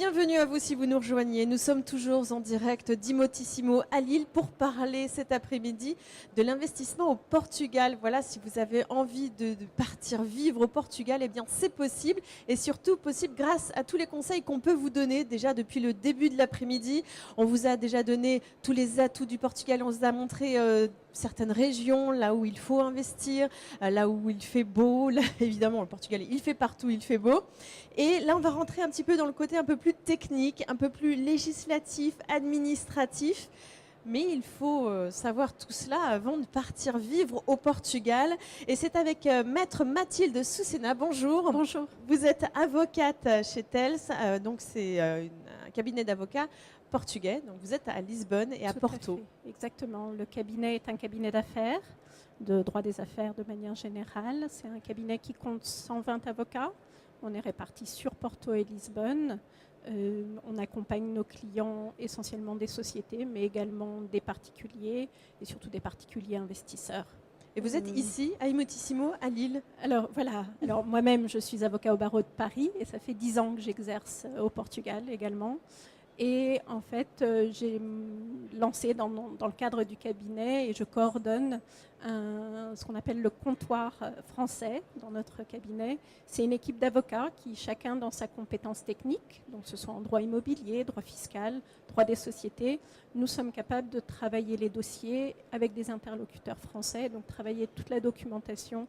Bienvenue à vous si vous nous rejoignez. Nous sommes toujours en direct d'Imotissimo à Lille pour parler cet après-midi de l'investissement au Portugal. Voilà, si vous avez envie de partir vivre au Portugal, eh bien c'est possible et surtout possible grâce à tous les conseils qu'on peut vous donner déjà depuis le début de l'après-midi. On vous a déjà donné tous les atouts du Portugal, on vous a montré certaines régions, là où il faut investir, là où il fait beau. Là, évidemment, le Portugal, il fait partout, il fait beau. Et là, on va rentrer un petit peu dans le côté un peu plus technique, un peu plus législatif, administratif. Mais il faut savoir tout cela avant de partir vivre au Portugal. Et c'est avec Maître Mathilde Soucena. Bonjour. Bonjour. Vous êtes avocate chez Tels, donc c'est un cabinet d'avocats portugais. Donc vous êtes à Lisbonne et à Porto. Exactement. Le cabinet est un cabinet d'affaires, de droit des affaires de manière générale. C'est un cabinet qui compte 120 avocats. On est répartis sur Porto et Lisbonne. On accompagne nos clients essentiellement des sociétés, mais également des particuliers et surtout des particuliers investisseurs. Et vous êtes ici, à Imotissimo, à Lille. Alors voilà, moi-même je suis avocat au barreau de Paris et ça fait 10 ans que j'exerce au Portugal également. Et en fait, j'ai lancé dans le cadre du cabinet et je coordonne ce qu'on appelle le comptoir français dans notre cabinet. C'est une équipe d'avocats qui, chacun dans sa compétence technique, donc ce soit en droit immobilier, droit fiscal, droit des sociétés, nous sommes capables de travailler les dossiers avec des interlocuteurs français, donc travailler toute la documentation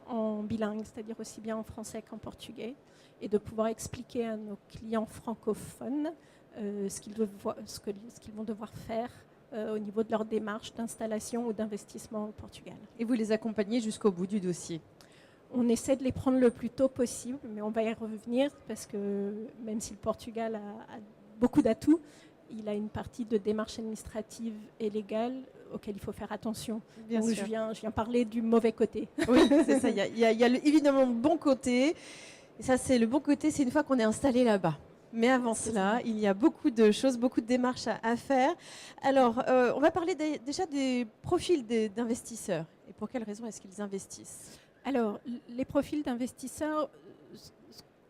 en bilingue, c'est-à-dire aussi bien en français qu'en portugais, et de pouvoir expliquer à nos clients francophones ce qu'ils vont devoir faire au niveau de leur démarche d'installation ou d'investissement au Portugal. Et vous les accompagnez jusqu'au bout du dossier? On essaie de les prendre le plus tôt possible, mais on va y revenir parce que même si le Portugal a beaucoup d'atouts, il a une partie de démarche administrative et légale auquel il faut faire attention. Bien Donc sûr. je viens parler du mauvais côté. Oui, c'est ça. Il y a évidemment le bon côté. Et ça, c'est le bon côté, c'est une fois qu'on est installé là-bas. Mais avant cela, il y a beaucoup de choses, beaucoup de démarches à faire. Alors, on va parler déjà des profils d'investisseurs. Et pour quelles raisons est-ce qu'ils investissent? Alors, les profils d'investisseurs,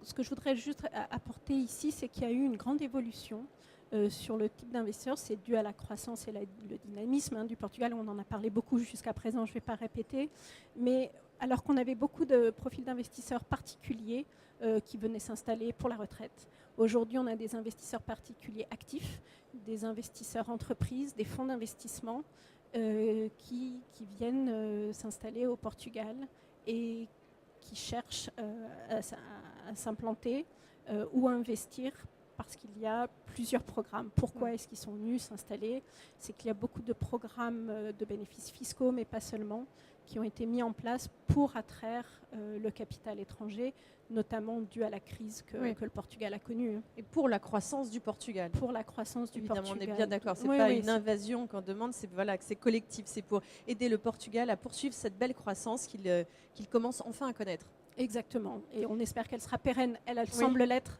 ce que je voudrais juste apporter ici, c'est qu'il y a eu une grande évolution sur le type d'investisseurs. C'est dû à la croissance et le dynamisme du Portugal. On en a parlé beaucoup jusqu'à présent, je ne vais pas répéter. Mais alors qu'on avait beaucoup de profils d'investisseurs particuliers qui venaient s'installer pour la retraite, aujourd'hui, on a des investisseurs particuliers actifs, des investisseurs entreprises, des fonds d'investissement qui viennent s'installer au Portugal et qui cherchent à s'implanter ou à investir parce qu'il y a plusieurs programmes. Pourquoi est-ce qu'ils sont venus s'installer? C'est qu'il y a beaucoup de programmes de bénéfices fiscaux, mais pas seulement, qui ont été mis en place pour attraire le capital étranger, notamment dû à la crise que le Portugal a connue. Et pour la croissance du Portugal. Pour la croissance du Portugal. On est bien d'accord. Ce n'est pas une invasion qu'on demande, c'est que c'est collectif. C'est pour aider le Portugal à poursuivre cette belle croissance qu'il commence enfin à connaître. Exactement. Et on espère qu'elle sera pérenne. Elle semble l'être.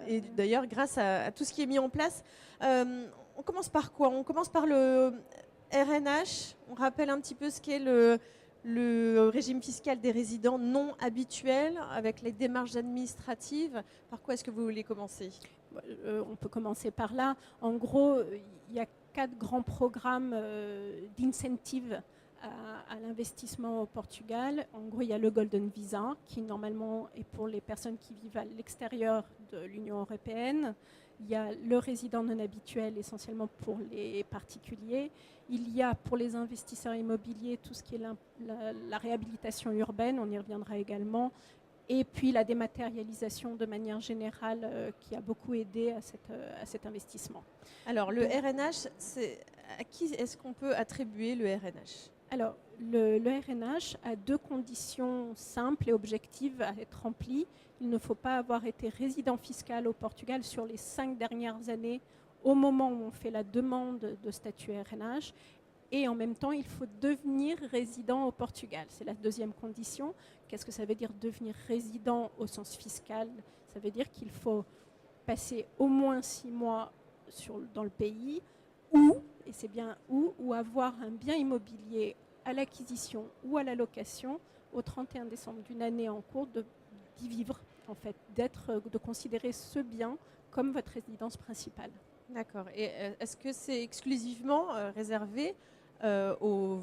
Et d'ailleurs, grâce à tout ce qui est mis en place, on commence par quoi? On commence par le RNH. On rappelle un petit peu ce qu'est le régime fiscal des résidents non habituels avec les démarches administratives. Par quoi est-ce que vous voulez commencer? On peut commencer par là. En gros, il y a 4 grands programmes d'incentives à l'investissement au Portugal. En gros, il y a le Golden Visa, qui normalement est pour les personnes qui vivent à l'extérieur de l'Union européenne. Il y a le résident non habituel, essentiellement pour les particuliers. Il y a pour les investisseurs immobiliers tout ce qui est la réhabilitation urbaine, on y reviendra également. Et puis la dématérialisation de manière générale qui a beaucoup aidé à cet investissement. Alors le RNH, à qui est-ce qu'on peut attribuer le RNH? Alors le RNH a 2 conditions simples et objectives à être remplies. Il ne faut pas avoir été résident fiscal au Portugal sur les 5 dernières années au moment où on fait la demande de statut RNH. Et en même temps, il faut devenir résident au Portugal. C'est la 2e condition. Qu'est-ce que ça veut dire devenir résident au sens fiscal? Ça veut dire qu'il faut passer au moins 6 mois dans le pays et c'est bien ou avoir un bien immobilier à l'acquisition ou à la location au 31 décembre d'une année en cours d'y vivre en fait, de considérer ce bien comme votre résidence principale. D'accord. Et est-ce que c'est exclusivement réservé aux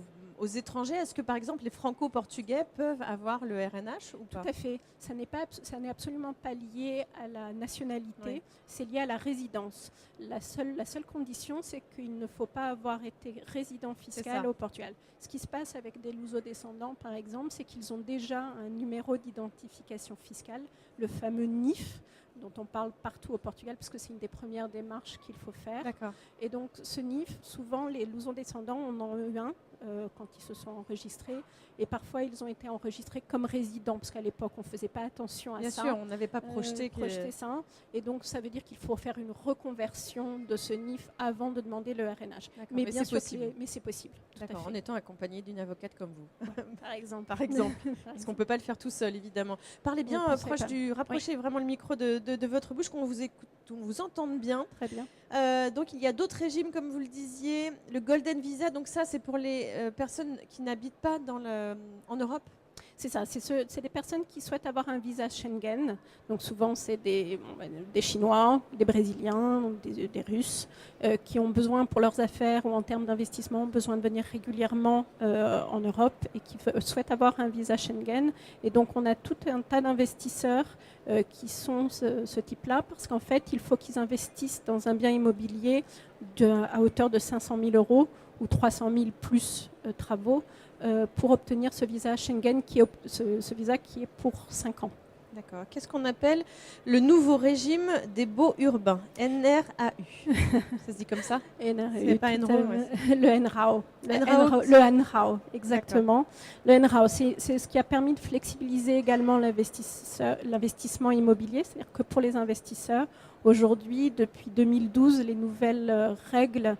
étrangers? Est-ce que, par exemple, les franco-portugais peuvent avoir le RNH ou pas? Tout à fait. Ça n'est absolument pas lié à la nationalité, c'est lié à la résidence. La seule condition, c'est qu'il ne faut pas avoir été résident fiscal au Portugal. Ce qui se passe avec des luso-descendants, par exemple, c'est qu'ils ont déjà un numéro d'identification fiscale, le fameux NIF, dont on parle partout au Portugal, parce que c'est une des premières démarches qu'il faut faire. D'accord. Et donc, ce NIF, souvent, les luso-descendants en ont eu un quand ils se sont enregistrés. Et parfois, ils ont été enregistrés comme résidents, parce qu'à l'époque, on ne faisait pas attention à Bien ça. sûr, on n'avait pas projeté ça. Et donc, ça veut dire qu'il faut faire une reconversion de ce NIF avant de demander le RNH. Mais bien sûr, mais c'est possible. D'accord, en étant accompagné d'une avocate comme vous. Par exemple. Parce qu'on ne peut pas le faire tout seul, évidemment. Parlez bien rapprochez vraiment le micro de votre bouche, qu'on vous écoute, qu'on vous entende bien. Très bien. Donc, il y a d'autres régimes, comme vous le disiez. Le Golden Visa, donc ça, c'est pour les personnes qui n'habitent pas en Europe. C'est ça, c'est des personnes qui souhaitent avoir un visa Schengen. Donc souvent, c'est des Chinois, des Brésiliens, des Russes qui ont besoin pour leurs affaires ou en termes d'investissement, besoin de venir régulièrement en Europe et qui souhaitent avoir un visa Schengen. Et donc, on a tout un tas d'investisseurs qui sont ce type-là parce qu'en fait, il faut qu'ils investissent dans un bien immobilier à hauteur de 500 000 € ou 300 000 plus travaux pour obtenir ce visa Schengen, ce visa qui est pour 5 ans. D'accord. Qu'est-ce qu'on appelle le nouveau régime des baux urbains, NRAU? Ça se dit comme ça? C'est pas NRAU, le NRAO. Le NRAO, exactement. Le NRAO, c'est ce qui a permis de flexibiliser également l'investissement immobilier. C'est-à-dire que pour les investisseurs, aujourd'hui, depuis 2012, les nouvelles règles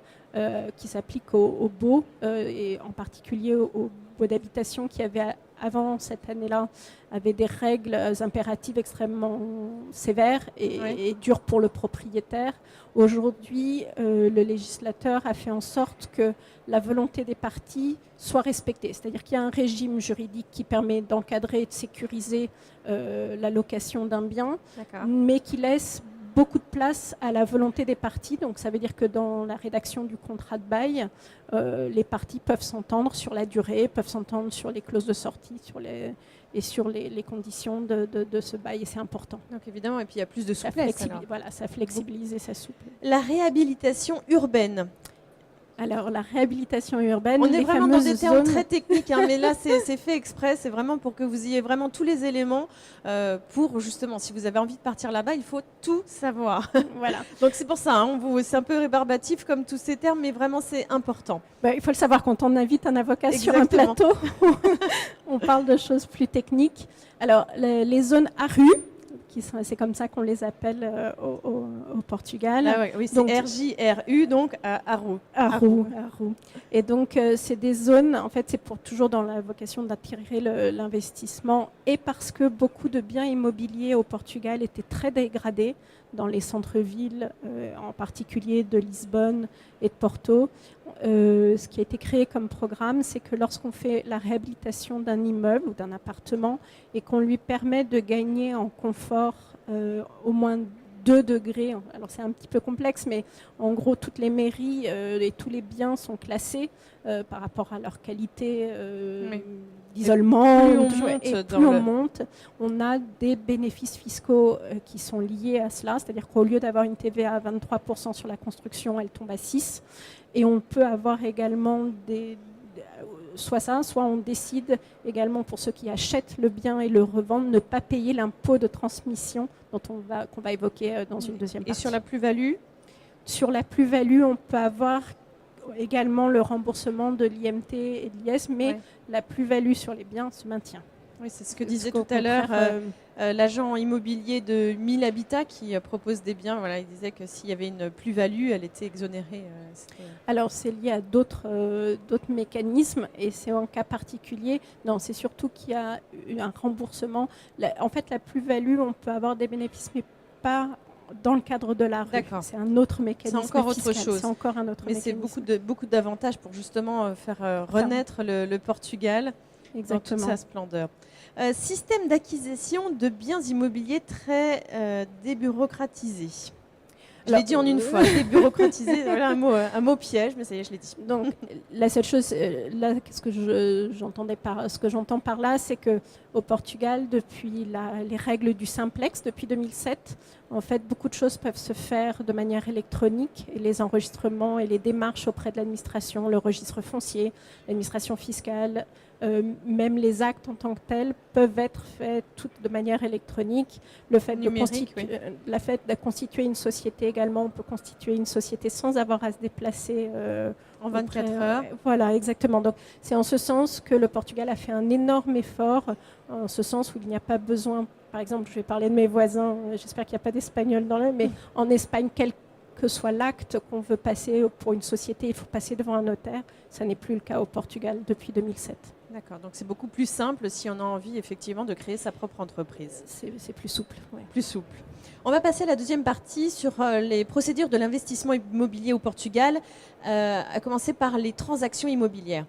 qui s'appliquent aux baux, et en particulier aux baux d'habitation qui avaient avant cette année-là, avaient des règles impératives extrêmement sévères et dures pour le propriétaire. Aujourd'hui, le législateur a fait en sorte que la volonté des parties soit respectée. C'est-à-dire qu'il y a un régime juridique qui permet d'encadrer et de sécuriser la location d'un bien, mais qui laisse beaucoup de place à la volonté des parties. Donc ça veut dire que dans la rédaction du contrat de bail, les parties peuvent s'entendre sur la durée, peuvent s'entendre sur les clauses de sortie et sur les conditions de ce bail. Et c'est important. Donc évidemment, et puis il y a plus de souplesse. Ça flexibilise et ça souple. La réhabilitation urbaine. Alors, la réhabilitation urbaine... On est vraiment dans des termes très techniques, mais là, c'est fait exprès. C'est vraiment pour que vous ayez vraiment tous les éléments pour, justement, si vous avez envie de partir là-bas, il faut tout savoir. Voilà. Donc, c'est pour ça, c'est un peu rébarbatif comme tous ces termes, mais vraiment, c'est important. Il faut le savoir quand on invite un avocat sur un plateau. On parle de choses plus techniques. Alors, les zones ARU, c'est comme ça qu'on les appelle au Portugal. Oui, c'est RJRU, donc ARU. ARU. Et donc, c'est des zones, en fait, c'est toujours dans la vocation d'attirer l'investissement et parce que beaucoup de biens immobiliers au Portugal étaient très dégradés dans les centres-villes, en particulier de Lisbonne et de Porto. Ce qui a été créé comme programme, c'est que lorsqu'on fait la réhabilitation d'un immeuble ou d'un appartement et qu'on lui permet de gagner en confort au moins 2 degrés, alors c'est un petit peu complexe, mais en gros toutes les mairies et tous les biens sont classés par rapport à leur qualité d'isolement. Et plus on monte, on a des bénéfices fiscaux qui sont liés à cela, c'est-à-dire qu'au lieu d'avoir une TVA à 23% sur la construction, elle tombe à 6%. Et on peut avoir également soit on décide également pour ceux qui achètent le bien et le revendent, ne pas payer l'impôt de transmission qu'on va évoquer dans une deuxième partie. Et sur la plus-value? Sur la plus-value, on peut avoir également le remboursement de l'IMT et de l'IS, mais la plus-value sur les biens se maintient. Oui, c'est ce que disait tout à l'heure l'agent immobilier de 1000 Habitat qui propose des biens. Voilà, il disait que s'il y avait une plus-value, elle était exonérée. Alors, c'est lié à d'autres mécanismes et c'est en cas particulier. Non, c'est surtout qu'il y a un remboursement. En fait, la plus-value, on peut avoir des bénéfices, mais pas dans le cadre de la rue. D'accord. C'est un autre mécanisme. C'est encore fiscal. autre chose. C'est encore un autre mais mécanisme. c'est beaucoup d'avantages pour justement faire renaître le Portugal. dans toute sa splendeur. Système d'acquisition de biens immobiliers très débureaucratisé. Je l'ai dit en une fois, débureaucratisé, voilà un mot piège, mais ça y est, je l'ai dit. Donc la seule chose, là, ce que j'entends par là, c'est que au Portugal, depuis les règles du simplex, depuis 2007, en fait, beaucoup de choses peuvent se faire de manière électronique, et les enregistrements et les démarches auprès de l'administration, le registre foncier, l'administration fiscale, même les actes en tant que tels peuvent être faits toutes de manière électronique. Le fait de constituer une société également, on peut constituer une société sans avoir à se déplacer en 24 heures. Voilà, exactement. Donc c'est en ce sens que le Portugal a fait un énorme effort, en ce sens où il n'y a pas besoin, par exemple, je vais parler de mes voisins, j'espère qu'il n'y a pas d'Espagnols dans le, mais en Espagne, quel que soit l'acte qu'on veut passer pour une société, il faut passer devant un notaire. Ça n'est plus le cas au Portugal depuis 2007. D'accord, donc c'est beaucoup plus simple si on a envie effectivement de créer sa propre entreprise. C'est plus souple. Ouais. Plus souple. On va passer à la deuxième partie sur les procédures de l'investissement immobilier au Portugal, à commencer par les transactions immobilières.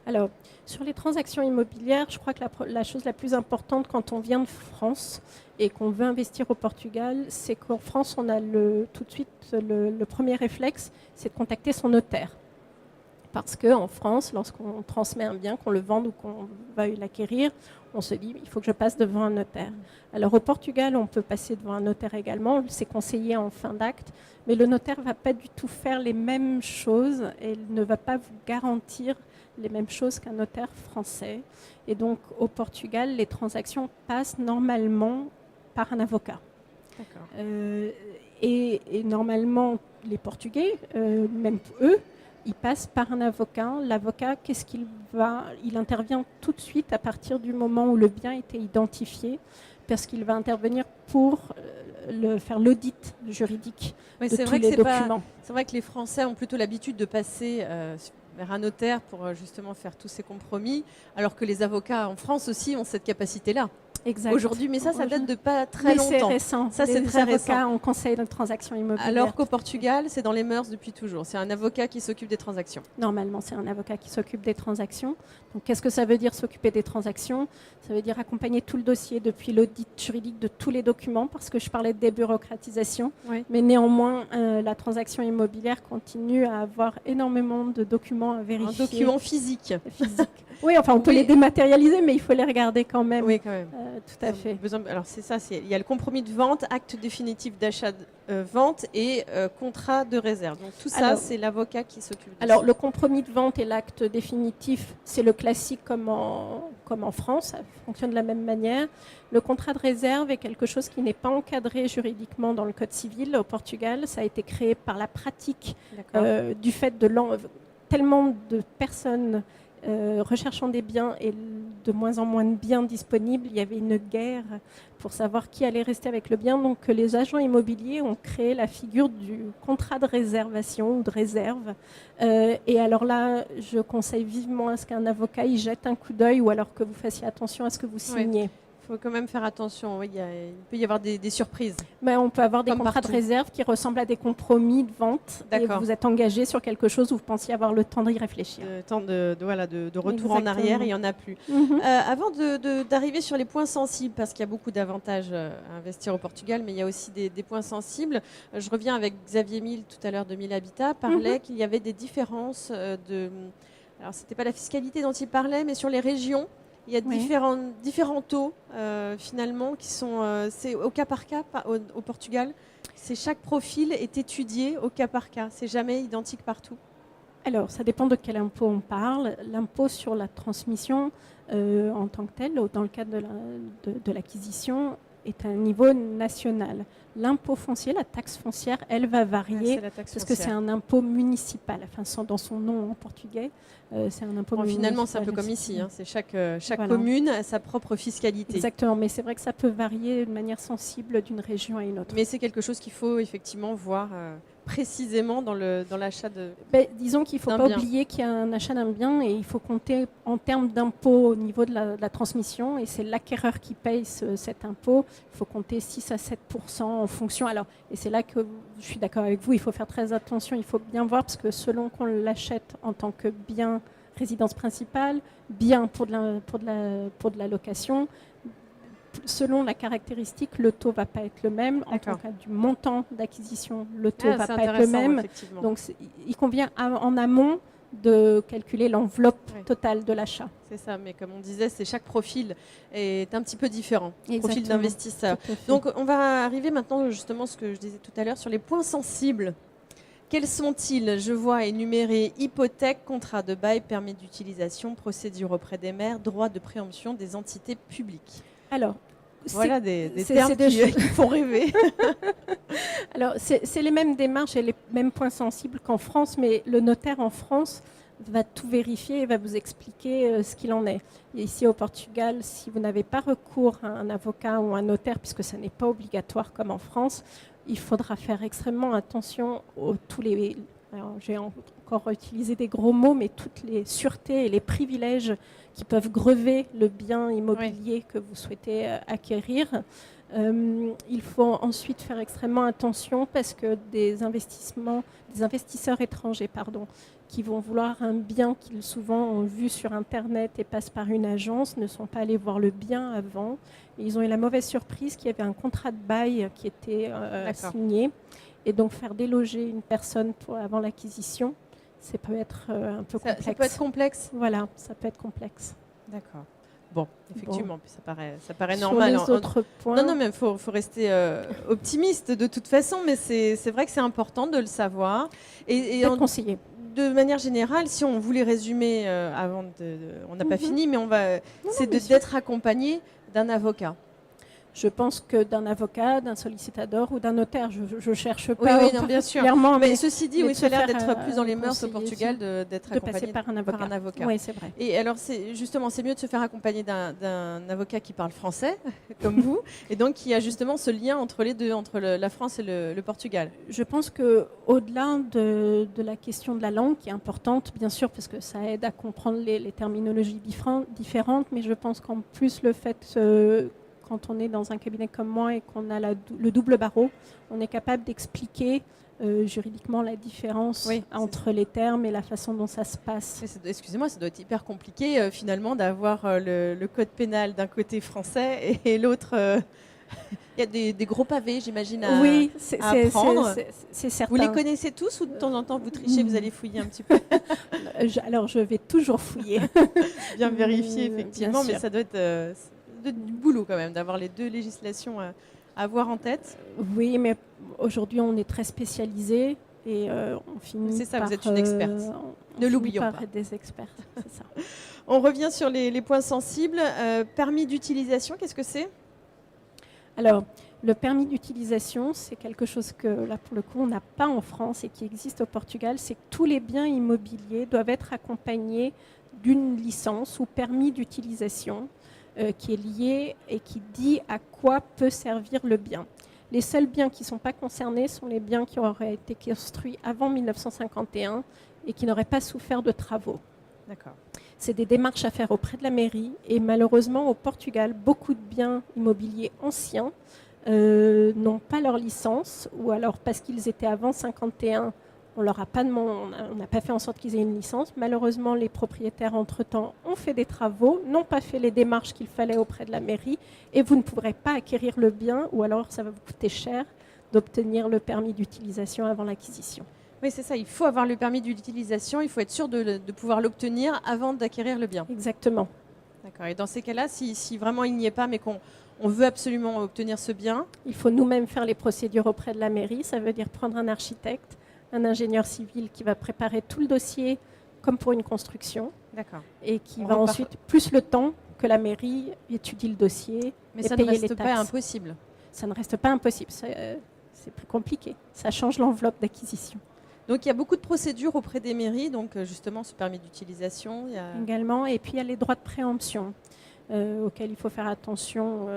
Alors, sur les transactions immobilières, je crois que la chose la plus importante quand on vient de France et qu'on veut investir au Portugal, c'est qu'en France, on a tout de suite le premier réflexe, c'est de contacter son notaire. Parce qu'en France, lorsqu'on transmet un bien, qu'on le vende ou qu'on veuille l'acquérir, on se dit il faut que je passe devant un notaire. Alors au Portugal, on peut passer devant un notaire également, c'est conseillé en fin d'acte, mais le notaire ne va pas du tout faire les mêmes choses et il ne va pas vous garantir les mêmes choses qu'un notaire français. Et donc au Portugal, les transactions passent normalement par un avocat. D'accord. Et normalement, les Portugais, même eux, ils passent par un avocat. L'avocat, il intervient tout de suite à partir du moment où le bien était identifié, parce qu'il va intervenir pour faire l'audit juridique de tous les documents. C'est vrai que les Français ont plutôt l'habitude de passer vers un notaire pour justement faire tous ces compromis, alors que les avocats en France aussi ont cette capacité-là. Exact. Aujourd'hui, mais ça date de pas très longtemps. C'est récent. Ça, c'est très récent. On conseille de transaction immobilière. Alors qu'au Portugal, c'est dans les mœurs depuis toujours. C'est un avocat qui s'occupe des transactions. Normalement, c'est un avocat qui s'occupe des transactions. Donc, qu'est-ce que ça veut dire s'occuper des transactions? Ça veut dire accompagner tout le dossier depuis l'audit juridique de tous les documents, parce que je parlais de débureaucratisation. Oui. Mais néanmoins, la transaction immobilière continue à avoir énormément de documents à vérifier. Un document physique. Oui, enfin, on peut les dématérialiser, mais il faut les regarder quand même. Oui, quand même. Tout à fait. Alors, c'est ça. Il y a le compromis de vente, acte définitif d'achat-vente et contrat de réserve. Donc, tout ça, c'est l'avocat qui s'occupe de ça. Alors, le compromis de vente et l'acte définitif, c'est le classique comme en France. Ça fonctionne de la même manière. Le contrat de réserve est quelque chose qui n'est pas encadré juridiquement dans le Code civil au Portugal. Ça a été créé par la pratique du fait de tellement de personnes recherchant des biens et de moins en moins de biens disponibles. Il y avait une guerre pour savoir qui allait rester avec le bien. Donc les agents immobiliers ont créé la figure du contrat de réservation ou de réserve. Et alors là, je conseille vivement à ce qu'un avocat y jette un coup d'œil ou alors que vous fassiez attention à ce que vous signez. Il faut quand même faire attention. Oui, il peut y avoir des surprises. Mais on peut avoir des contrats de réserve qui ressemblent à des compromis de vente. Et vous êtes engagé sur quelque chose où vous pensiez avoir le temps d'y réfléchir. Le temps de retour en arrière, il n'y en a plus. Avant d'arriver sur les points sensibles, parce qu'il y a beaucoup d'avantages à investir au Portugal, mais il y a aussi des points sensibles. Je reviens avec Xavier Mille, tout à l'heure de Mille Habitat, parlait qu'il y avait des différences Alors, ce n'était pas la fiscalité dont il parlait, mais sur les régions. Il y a différents taux finalement qui sont c'est au cas par cas au Portugal. Chaque profil est étudié au cas par cas. C'est jamais identique partout. Alors, ça dépend de quel impôt on parle. L'impôt sur la transmission en tant que tel, dans le cadre de l'acquisition, est à un niveau national. L'impôt foncier, la taxe foncière, elle va varier parce que c'est un impôt municipal. Enfin, dans son nom en portugais, c'est un impôt municipal. Finalement, c'est un peu comme ici. C'est chaque commune a sa propre fiscalité. Exactement, mais c'est vrai que ça peut varier de manière sensible d'une région à une autre. Mais c'est quelque chose qu'il faut effectivement voir précisément dans l'achat de disons qu'il ne faut pas oublier qu'il y a un achat d'un bien et il faut compter en termes d'impôt au niveau de la transmission et c'est l'acquéreur qui paye cet impôt. Il faut compter 6 à 7% en fonction. Alors, et c'est là que je suis d'accord avec vous, il faut faire très attention, il faut bien voir parce que selon qu'on l'achète en tant que bien résidence principale, bien pour de la location. Selon la caractéristique, le taux ne va pas être le même. En tant que du montant d'acquisition, le taux ne va pas être le même. Donc, il convient en amont de calculer l'enveloppe totale de l'achat. C'est ça, mais comme on disait, chaque profil est un petit peu différent, profil d'investisseur. Donc, on va arriver maintenant justement à ce que je disais tout à l'heure sur les points sensibles. Quels sont-ils? Je vois énumérés hypothèque, contrat de bail, permis d'utilisation, procédure auprès des maires, droit de préemption des entités publiques. Alors, voilà des termes qui font rêver. Alors, c'est les mêmes démarches et les mêmes points sensibles qu'en France, mais le notaire en France va tout vérifier et va vous expliquer ce qu'il en est. Et ici au Portugal, si vous n'avez pas recours à un avocat ou un notaire, puisque ça n'est pas obligatoire comme en France, il faudra faire extrêmement attention aux tous les... Alors, j'ai encore utilisé des gros mots, mais toutes les sûretés et les privilèges qui peuvent grever le bien immobilier que vous souhaitez acquérir. Il faut ensuite faire extrêmement attention parce que des investisseurs étrangers, qui vont vouloir un bien qu'ils souvent ont vu sur Internet et passent par une agence, ne sont pas allés voir le bien avant. Et ils ont eu la mauvaise surprise qu'il y avait un contrat de bail qui était signé. Et donc faire déloger une personne avant l'acquisition, ça peut être un peu complexe. Ça peut être complexe. Voilà, ça peut être complexe. D'accord. Bon, effectivement, ça paraît normal. Sur les autres points. Non, mais il faut rester optimiste de toute façon, mais c'est vrai que c'est important de le savoir. Et conseiller. De manière générale, si on voulait résumer on n'a pas fini, mais c'est d'être accompagné d'un avocat. Je pense que d'un avocat, d'un sollicitador ou d'un notaire. Je ne cherche pas bien sûr. Mais ceci dit, ça a l'air d'être plus dans les mœurs au Portugal d'être accompagné par un avocat. Oui, c'est vrai. Et alors, c'est mieux de se faire accompagner d'un avocat qui parle français, comme vous, et donc qui a justement ce lien entre les deux, entre la France et le Portugal. Je pense qu'au-delà de la question de la langue, qui est importante, bien sûr, parce que ça aide à comprendre les terminologies différentes, mais je pense qu'en plus, le fait... quand on est dans un cabinet comme moi et qu'on a le double barreau, on est capable d'expliquer juridiquement la différence entre les termes et la façon dont ça se passe. Excusez-moi, ça doit être hyper compliqué finalement d'avoir le code pénal d'un côté français et l'autre... Il y a des gros pavés, j'imagine, à apprendre. C'est certain. Vous les connaissez tous ou de temps en temps vous trichez, vous allez fouiller un petit peu? Alors, je vais toujours fouiller. Bien vérifier, effectivement, mais ça doit être... du boulot quand même, d'avoir les deux législations à avoir en tête. Oui, mais aujourd'hui, on est très spécialisé et on finit c'est ça, par... vous êtes une experte. Ne l'oublions pas. Être des experts, c'est ça. On revient sur les points sensibles. Permis d'utilisation, qu'est-ce que c'est? Alors, le permis d'utilisation, c'est quelque chose que, là, pour le coup, on n'a pas en France et qui existe au Portugal. C'est que tous les biens immobiliers doivent être accompagnés d'une licence ou permis d'utilisation qui est lié et qui dit à quoi peut servir le bien. Les seuls biens qui ne sont pas concernés sont les biens qui auraient été construits avant 1951 et qui n'auraient pas souffert de travaux. D'accord. C'est des démarches à faire auprès de la mairie et malheureusement au Portugal, beaucoup de biens immobiliers anciens n'ont pas leur licence ou alors parce qu'ils étaient avant 51, on n'a pas fait en sorte qu'ils aient une licence. Malheureusement, les propriétaires, entre-temps, ont fait des travaux, n'ont pas fait les démarches qu'il fallait auprès de la mairie et vous ne pourrez pas acquérir le bien ou alors ça va vous coûter cher d'obtenir le permis d'utilisation avant l'acquisition. Oui, c'est ça. Il faut avoir le permis d'utilisation. Il faut être sûr de pouvoir l'obtenir avant d'acquérir le bien. Exactement. D'accord. Et dans ces cas-là, si vraiment il n'y est pas, mais qu'on veut absolument obtenir ce bien... Il faut nous-mêmes faire les procédures auprès de la mairie. Ça veut dire prendre un architecte, un ingénieur civil qui va préparer tout le dossier comme pour une construction. D'accord. Et qui va ensuite, plus le temps que la mairie étudie le dossier mais et ça payer ne les reste taxes. pas impossible. Ça ne reste pas impossible. C'est plus compliqué. Ça change l'enveloppe d'acquisition. Donc il y a beaucoup de procédures auprès des mairies, donc justement ce permis d'utilisation. Également, et puis il y a les droits de préemption auxquels il faut faire attention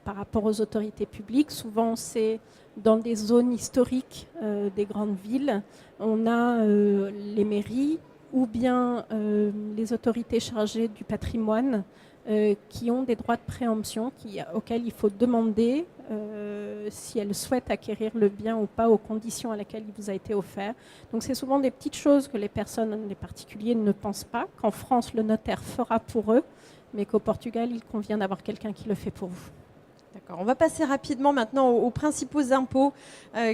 par rapport aux autorités publiques. Souvent c'est dans des zones historiques des grandes villes. On a les mairies ou bien les autorités chargées du patrimoine qui ont des droits de préemption auxquels il faut demander si elles souhaitent acquérir le bien ou pas aux conditions à laquelle il vous a été offert. Donc c'est souvent des petites choses que les personnes, les particuliers ne pensent pas, qu'en France le notaire fera pour eux, mais qu'au Portugal il convient d'avoir quelqu'un qui le fait pour vous. D'accord. On va passer rapidement maintenant aux principaux impôts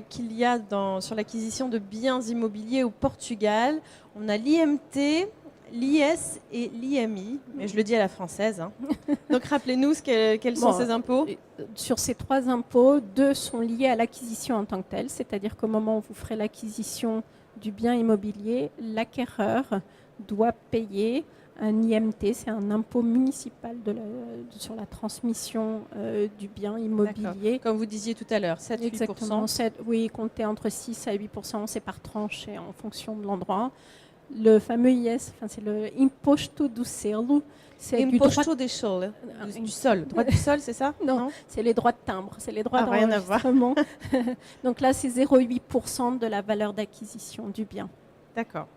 qu'il y a sur l'acquisition de biens immobiliers au Portugal. On a l'IMT, l'IS et l'IMI, mais je le dis à la française. Hein. Donc rappelez-nous quels sont ces impôts. Sur ces 3 impôts, 2 sont liés à l'acquisition en tant que telle, c'est-à-dire qu'au moment où vous ferez l'acquisition du bien immobilier, l'acquéreur doit payer un IMT, c'est un impôt municipal sur la transmission du bien immobilier. Comme vous disiez tout à l'heure, 7-8%. Exactement, oui, compté entre 6 à 8%, c'est par tranche et en fonction de l'endroit. Le fameux IS, c'est le Imposto do Selo. C'est Imposto do Solo, du sol. Droit du sol, c'est ça? Non, c'est les droits de timbre, c'est les droits rien à voir. d'enregistrement. Donc là, c'est 0,8% de la valeur d'acquisition du bien. D'accord.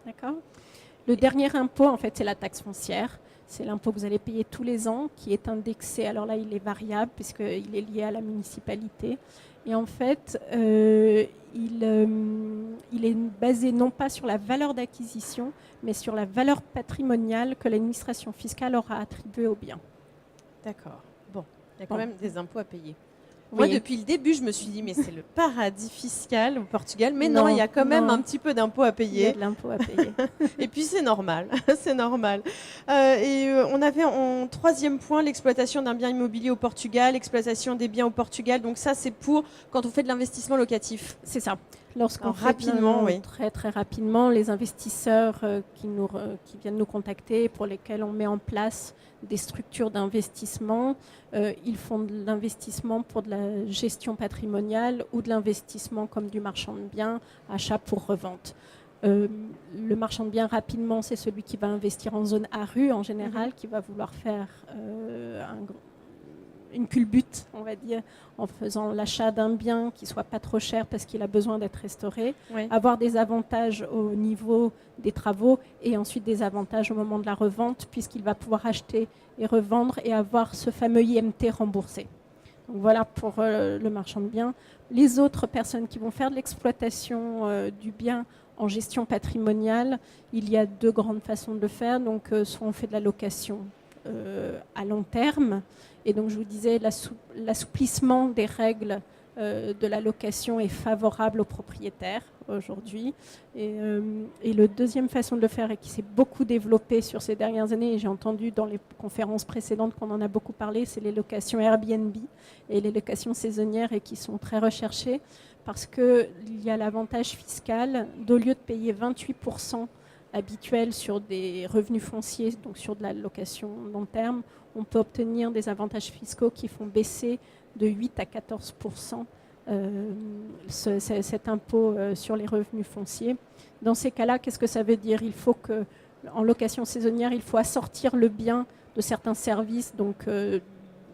Le dernier impôt, en fait, c'est la taxe foncière. C'est l'impôt que vous allez payer tous les ans, qui est indexé. Alors là, il est variable, puisqu'il est lié à la municipalité. Et en fait, il est basé non pas sur la valeur d'acquisition, mais sur la valeur patrimoniale que l'administration fiscale aura attribuée au bien. D'accord. Bon, il y a quand même des impôts à payer. Oui. Moi, depuis le début, je me suis dit, mais c'est le paradis fiscal au Portugal. Mais non, il y a quand même un petit peu d'impôts à payer. Il y a de l'impôt à payer. Et puis, c'est normal. C'est normal. On avait en 3e point l'exploitation d'un bien immobilier au Portugal, l'exploitation des biens au Portugal. Donc ça, c'est pour quand on fait de l'investissement locatif. C'est ça. Lorsqu'on rapidement, oui. Très très rapidement, les investisseurs qui viennent nous contacter, pour lesquels on met en place des structures d'investissement, ils font de l'investissement pour de la gestion patrimoniale ou de l'investissement comme du marchand de biens, achat pour revente. Le marchand de biens, rapidement, c'est celui qui va investir en zone à rue en général, qui va vouloir faire une culbute, on va dire, en faisant l'achat d'un bien qui soit pas trop cher parce qu'il a besoin d'être restauré, avoir des avantages au niveau des travaux et ensuite des avantages au moment de la revente, puisqu'il va pouvoir acheter et revendre et avoir ce fameux IMT remboursé. Donc voilà pour le marchand de biens. Les autres personnes qui vont faire de l'exploitation du bien en gestion patrimoniale, il y a 2 grandes façons de le faire. Donc soit on fait de la location à long terme. Et donc, je vous disais, l'assouplissement des règles de la location est favorable aux propriétaires aujourd'hui. Et la deuxième façon de le faire, et qui s'est beaucoup développée sur ces dernières années, et j'ai entendu dans les conférences précédentes qu'on en a beaucoup parlé, c'est les locations Airbnb et les locations saisonnières, et qui sont très recherchées parce qu'il y a l'avantage fiscal d'au lieu de payer 28% habituel sur des revenus fonciers, donc sur de la location long terme, on peut obtenir des avantages fiscaux qui font baisser de 8 à 14% cet impôt sur les revenus fonciers. Dans ces cas-là, qu'est-ce que ça veut dire? Il faut que, en location saisonnière, il faut assortir le bien de certains services, donc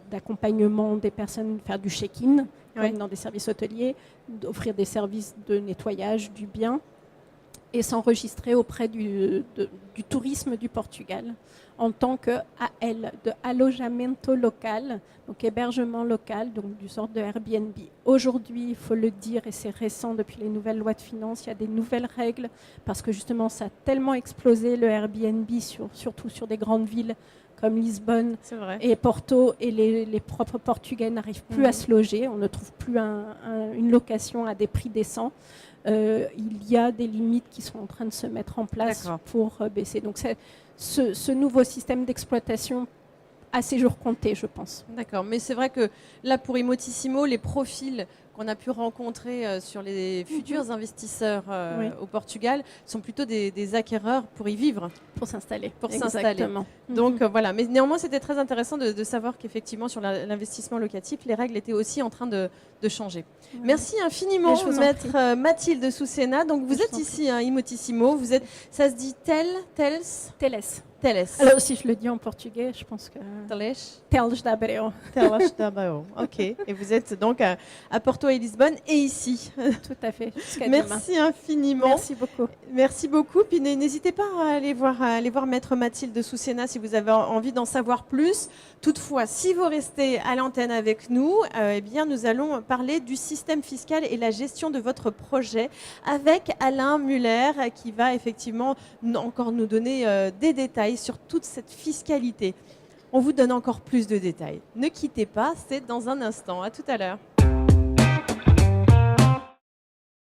d'accompagnement des personnes, faire du check-in, comme dans des services hôteliers, d'offrir des services de nettoyage du bien, et s'enregistrer auprès du tourisme du Portugal en tant que AL, de alojamento local, donc hébergement local, donc du sort de Airbnb. Aujourd'hui, il faut le dire, et c'est récent depuis les nouvelles lois de finances, il y a des nouvelles règles parce que justement ça a tellement explosé le Airbnb, surtout sur des grandes villes comme Lisbonne et Porto, et les propres Portugais n'arrivent plus à se loger, on ne trouve plus une location à des prix décents. Il y a des limites qui sont en train de se mettre en place pour baisser. Donc ce nouveau système d'exploitation a ses jours comptés, je pense. D'accord, mais c'est vrai que là, pour Imotissimo, les profils qu'on a pu rencontrer sur les futurs investisseurs au Portugal sont plutôt des acquéreurs pour y vivre. Pour s'installer. Exactement. Donc voilà, mais néanmoins, c'était très intéressant de savoir qu'effectivement, sur l'investissement locatif, les règles étaient aussi en train de changer. Merci infiniment, maître Mathilde Soussena. Donc vous êtes ici à Imotissimo, ça se dit Teles Teles. Alors, si je le dis en portugais, je pense que... Teles. Teles d'Abreu. Teles d'Abreu. OK. Et vous êtes donc à Porto et Lisbonne et ici. Tout à fait. Jusqu'à demain. Merci infiniment. Merci beaucoup. Merci beaucoup. Puis n'hésitez pas à aller voir Maître Mathilde Souciena si vous avez envie d'en savoir plus. Toutefois, si vous restez à l'antenne avec nous, eh bien, nous allons parler du système fiscal et la gestion de votre projet avec Alain Muller qui va effectivement encore nous donner des détails sur toute cette fiscalité. On vous donne encore plus de détails. Ne quittez pas, c'est dans un instant. À tout à l'heure.